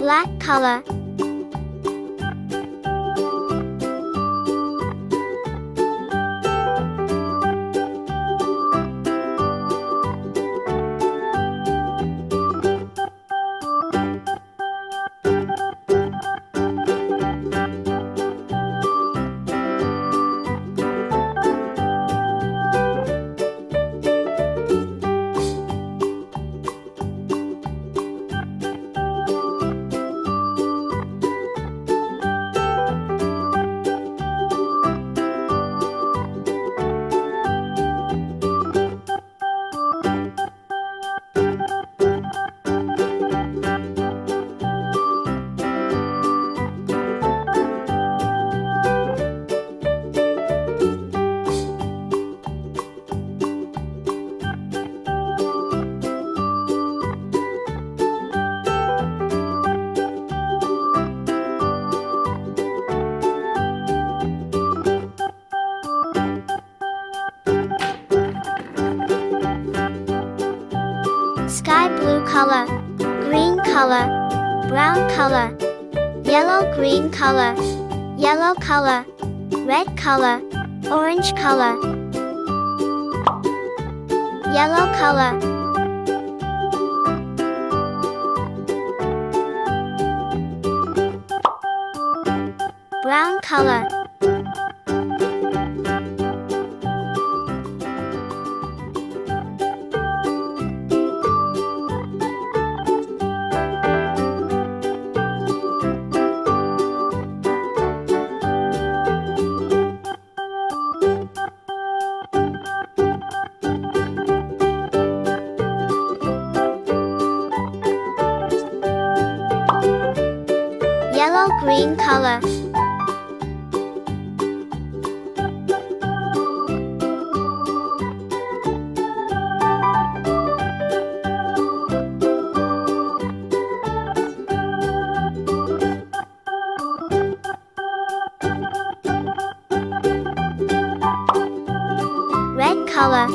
black color, sky blue color, green color, brown color, yellow-green color, yellow color, red color, orange color, yellow color, brown color, yellow-green color, red color,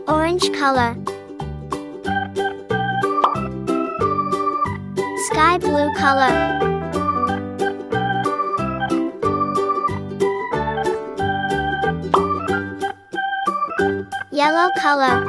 orange color, sky blue color, yellow color,